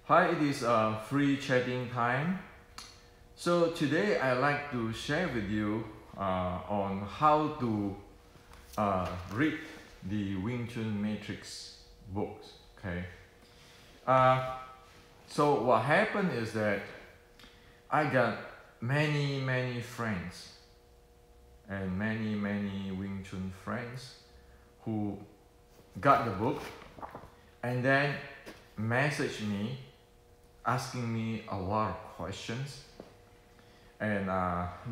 Hi, it is free chatting time. So today I like to share with you on how to read the Wing Chun Matrix books. Okay. So what happened is that I got many friends and many Wing Chun friends who got the book and then messaged me asking me a lot of questions, and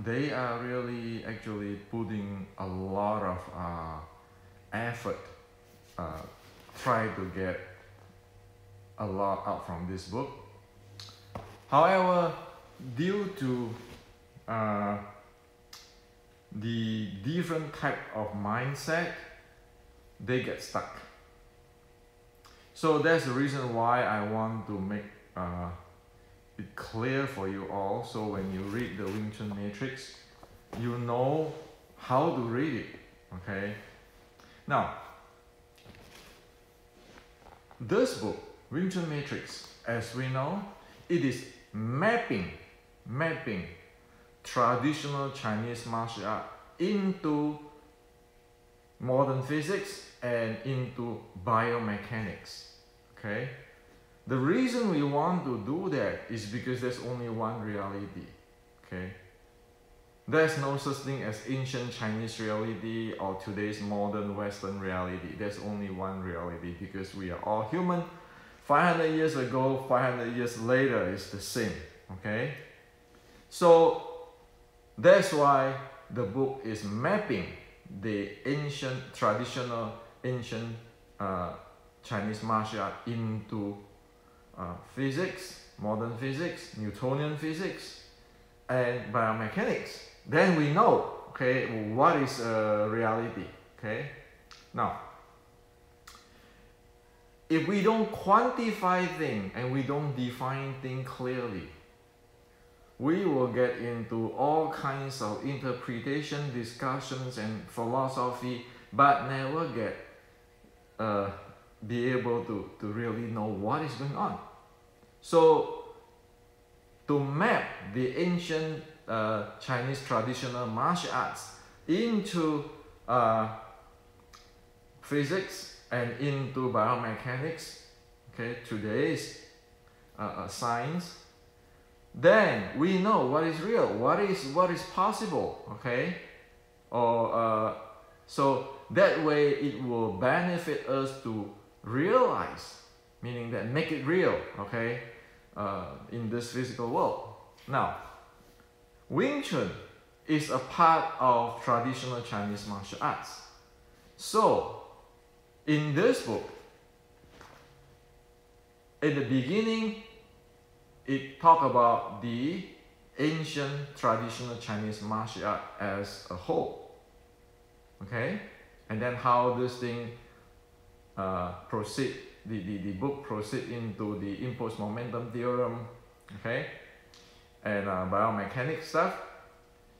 they are really actually putting a lot of effort try to get a lot out from this book. However, due to the different type of mindset, they get stuck. So that's the reason why I want to make it clear for you all, so when you read the Wing Chun Matrix, you know how to read it. Okay. Now, this book, Wing Chun Matrix, as we know, it is mapping traditional Chinese martial art into modern physics and into biomechanics. Okay. The reason we want to do that is because there's only one reality. Okay. There's no such thing as ancient Chinese reality or today's modern Western reality. There's only one reality because we are all human. 500 years ago, 500 years later is the same. Okay. So that's why the book is mapping the traditional ancient Chinese martial art into physics, modern physics, Newtonian physics, and biomechanics. Then we know, okay, what is reality. Okay. Now, if we don't quantify things and we don't define things clearly, we will get into all kinds of interpretation, discussions, and philosophy, but never get be able to really know what is going on. So, to map the ancient Chinese traditional martial arts into physics and into biomechanics, okay, today's science, then we know what is real, what is possible, okay, or so that way it will benefit us to realize, meaning that make it real, okay, in this physical world. Now, Wing Chun is a part of traditional Chinese martial arts. So, in this book, in the beginning, it talks about the ancient traditional Chinese martial art as a whole. Okay? And then how this thing proceed, the book proceed into the impulse momentum theorem, okay, and biomechanics stuff.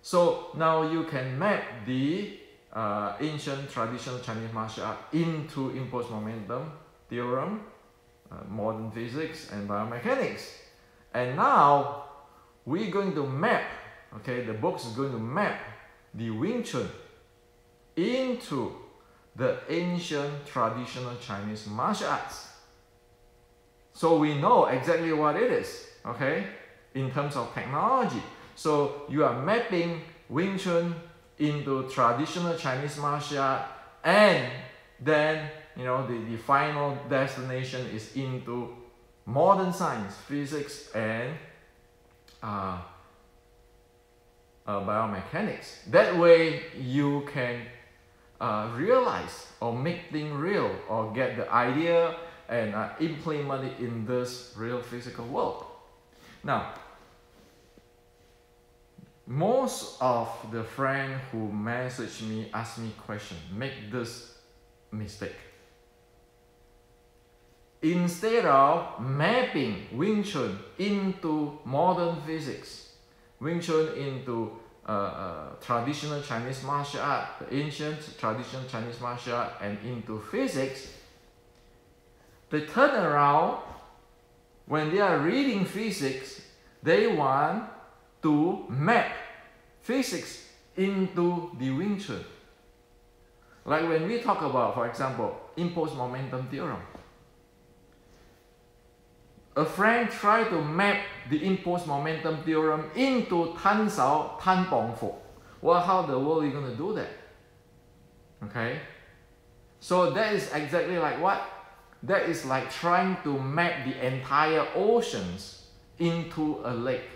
So now you can map the ancient traditional Chinese martial art into impulse momentum theorem, modern physics, and biomechanics. And now we're going to map, okay, the book is going to map the Wing Chun into the ancient traditional Chinese martial arts. So we know exactly what it is, okay, in terms of technology. So you are mapping Wing Chun into traditional Chinese martial art, and then, you know, the final destination is into modern science, physics, and biomechanics. That way you can realize or make things real, or get the idea and implement it in this real physical world. Now, most of the friends who message me, ask me questions, make this mistake. Instead of mapping Wing Chun into modern physics, Wing Chun into traditional Chinese martial art, the ancient traditional Chinese martial art, and into physics, they turn around when they are reading physics, they want to map physics into the Wing Chun. Like when we talk about, for example, impulse momentum theorem. A friend tried to map the impulse momentum theorem into Tan Sao, Tan Pong Fo. Well, how the world are you going to do that? Okay? So that is exactly like what? That is like trying to map the entire oceans into a lake.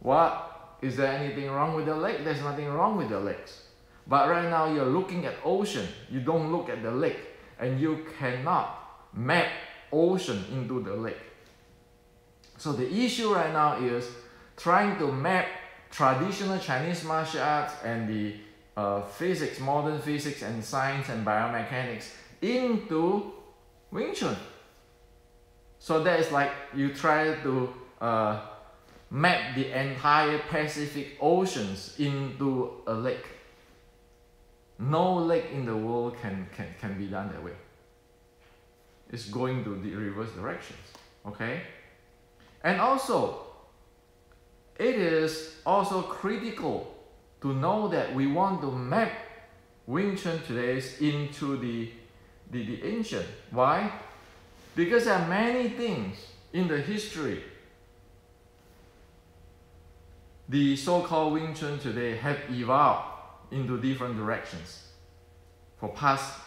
What? Is there anything wrong with the lake? There's nothing wrong with the lakes. But right now you're looking at ocean. You don't look at the lake. And you cannot map ocean into the lake. So the issue right now is trying to map traditional Chinese martial arts and the physics, modern physics and science and biomechanics into Wing Chun. So that is like you try to map the entire Pacific Oceans into a lake. No lake in the world can be done that way. It's going to the reverse directions. Okay? And also, it is also critical to know that we want to map Wing Chun today into the ancient. Why? Because there are many things in the history. The so-called Wing Chun today have evolved into different directions for past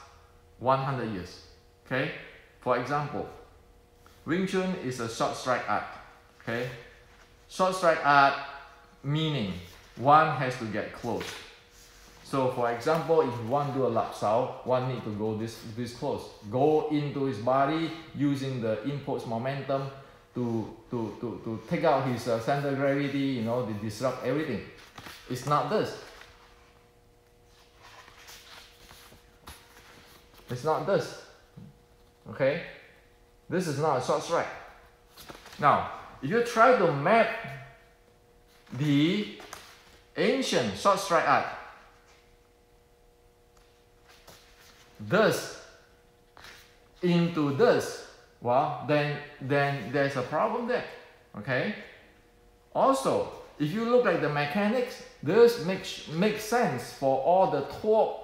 100 years. Okay? For example, Wing Chun is a short strike art. Okay? Short strike art meaning one has to get close. So for example, if one do a lap sao, one need to go this close. Go into his body using the impulse momentum to take out his center of gravity, you know, to disrupt everything. It's not this. It's not this. Okay? This is not a short strike. Now, if you try to map the ancient short strike art, this into this, well, then there's a problem there. Okay? Also, if you look at the mechanics, this makes sense for all the torque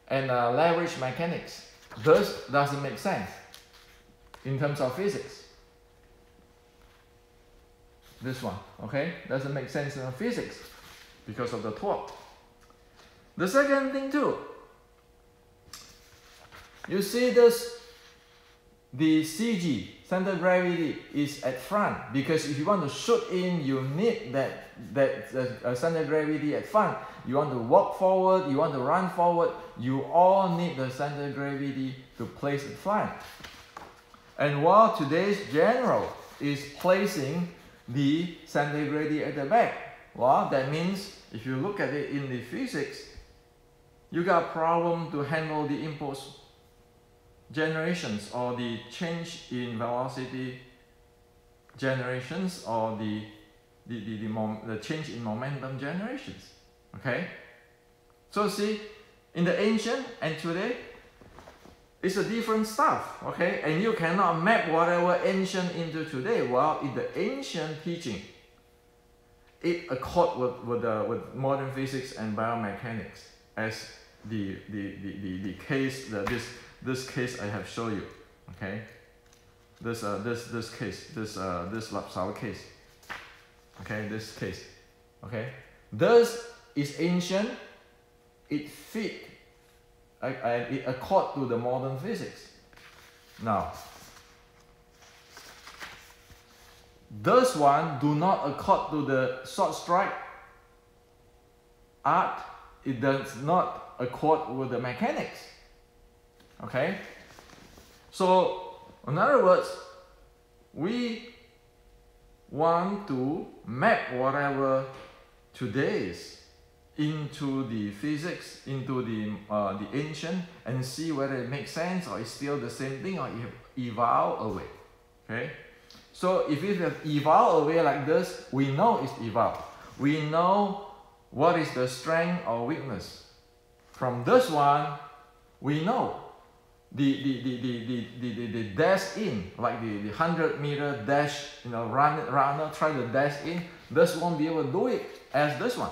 and leverage mechanics. This doesn't make sense in terms of physics. This one, okay, doesn't make sense in physics because of the torque. The second thing too, you see this, the CG, center of gravity, is at front, because if you want to shoot in, you need that center of gravity at front. You want to walk forward, you want to run forward, you all need the center of gravity to place at front. And while today's general is placing the center of gravity at the back, well, that means if you look at it in the physics, you got a problem to handle the impulse generations or the change in velocity generations or the change in momentum generations. Okay? So see, in the ancient and today, it's a different stuff, okay? And you cannot map whatever ancient into today. Well, in the ancient teaching, it accord with modern physics and biomechanics, as the case this case I have shown you, okay? This case, this lap sao case, okay? This case, okay? This is ancient. It fit. It accord to the modern physics. Now, this one do not accord to the short strike art. It does not accord with the mechanics. Okay? So, in other words, we want to map whatever today's into the physics, into the ancient, and see whether it makes sense or it's still the same thing or it have evolved away. Okay? So if it have evolved away like this, we know it's evolved. We know what is the strength or weakness. From this one, we know the dash in, like the 100-meter dash, runner try to dash in, this won't be able to do it as this one.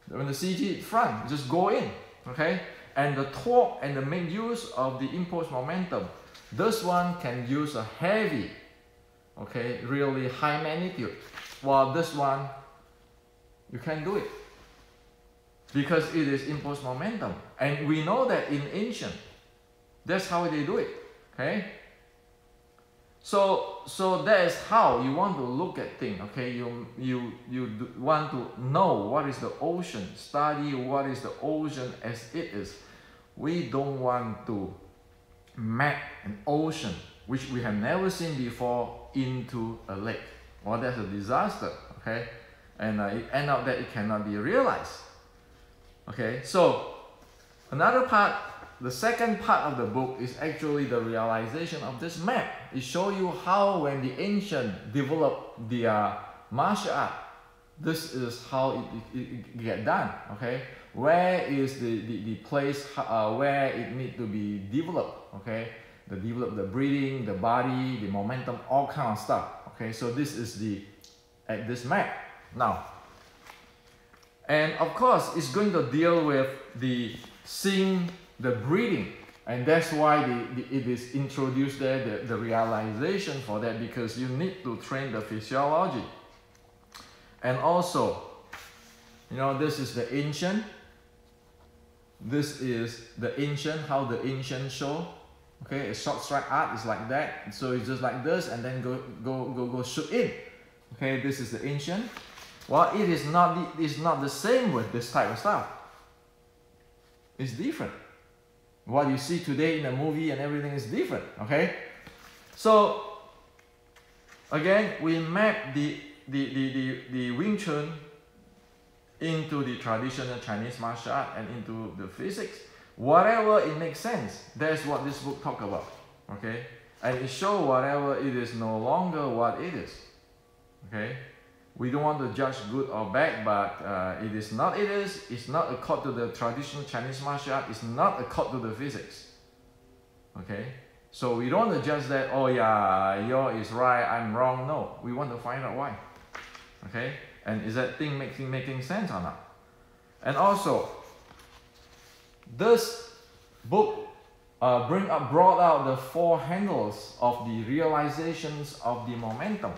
When the CG front, just go in, okay? And the torque and the make use of the impulse momentum. This one can use a heavy, okay, really high magnitude, while this one, you can't do it because it is impulse momentum. And we know that in ancient, that's how they do it, okay? So that is how you want to look at things, okay? You want to know what is the ocean, study what is the ocean as it is. We don't want to map an ocean which we have never seen before into a lake. Well, that's a disaster, okay? And it ends up that it cannot be realized. Okay, so another part, the second part of the book is actually the realization of this map. It shows you how when the ancient developed their martial art, this is how it get done, okay? Where is the place where it need to be developed, okay? Develop the breathing, the body, the momentum, all kind of stuff, okay? So this is this map. Now, and of course, it's going to deal with seeing the breathing, and that's why it is introduced there, the realization for that, because you need to train the physiology. And also, this is the ancient. This is the ancient, how the ancient show. Okay, a short strike art is like that. So it's just like this, and then go shoot in. Okay, this is the ancient. Well, it's not the same with this type of stuff. It's different. What you see today in a movie and everything is different. Okay, so again, we map the Wing Chun into the traditional Chinese martial art and into the physics. Whatever it makes sense, that's what this book talks about. Okay, and it shows whatever it is no longer what it is. Okay. We don't want to judge good or bad, but it is not it is. It's not according to the traditional Chinese martial art. It's not according to the physics. Okay? So we don't want to judge that, oh yeah, yours is right, I'm wrong. No, we want to find out why. Okay? And is that thing making sense or not? And also, this book brought out the 4 handles of the realizations of the momentum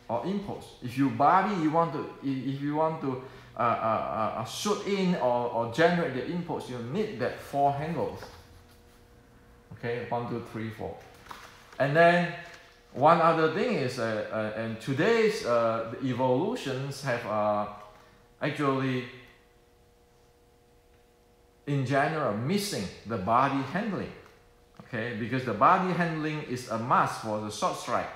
or impulse. If your body, if you want to shoot in or generate the impulse, you need that 4 handles. Okay, 1, 2, 3, 4. And then one other thing is, and today's the evolutions have actually, in general, missing the body handling. Okay, because the body handling is a must for the short strike.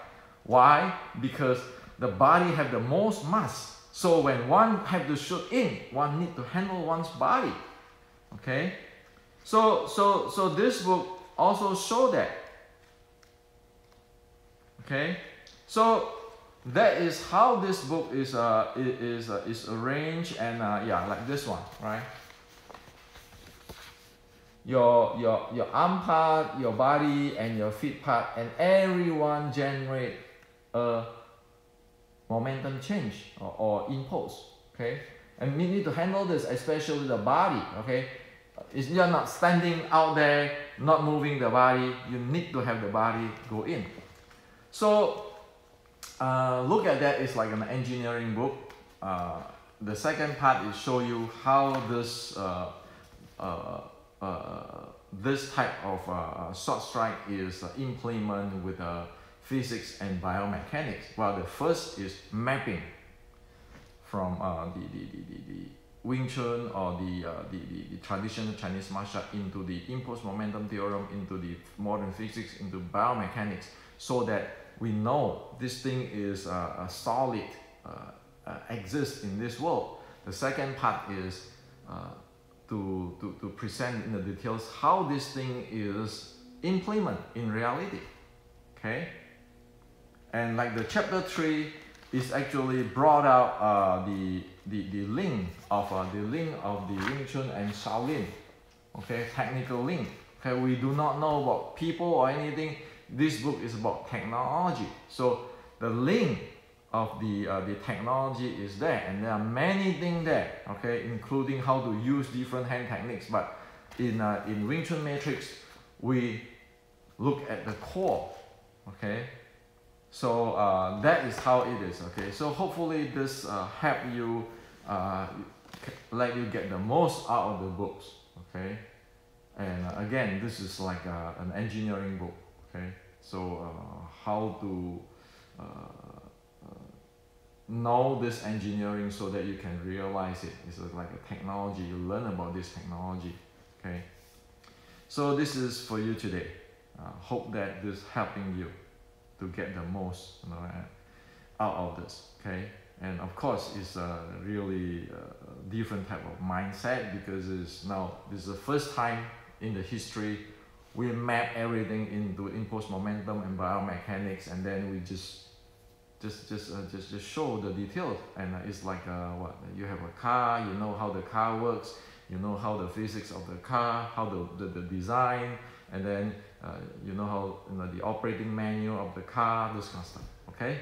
Why? Because the body have the most mass. So when one have to shoot in, one need to handle one's body. Okay? So this book also show that. Okay? So that is how this book is arranged, and yeah, like this one, right? Your arm part, your body, and your feet part, and everyone generate a momentum change or impulse. Okay, and we need to handle this, especially the body. Okay, you're not standing out there, not moving the body. You need to have the body go in. So look at that. It's like an engineering book. The second part is show you how this this type of short strike is implemented with physics and biomechanics. Well, the first is mapping from the Wing Chun or the traditional Chinese martial art into the impulse momentum theorem, into the modern physics, into biomechanics, so that we know this thing is a solid, exists in this world. The second part is to present in the details how this thing is implemented in reality. Okay, and like the chapter 3 is actually brought out the link of the Wing Chun and Shaolin. okay, technical link. Okay, we do not know about people or anything. This book is about technology. So the link of the technology is there, and there are many things there, okay, including how to use different hand techniques. But in Wing Chun Matrix, we look at the core, okay. So that is how it is, okay. So hopefully this help you, let you get the most out of the books, okay. And again, this is like an engineering book, okay. So how to know this engineering so that you can realize it. It's like a technology. You learn about this technology, okay. So this is for you today. Hope that this helping you to get the most, you know, out of this, okay. And of course, it's a really different type of mindset, because this is the first time in the history we map everything into impulse momentum and biomechanics, and then we just show the details. And it's like what, you have a car, you know how the car works, you know how the physics of the car, how the design, and then you know how, you know, the operating manual of the car, this kind of stuff, okay.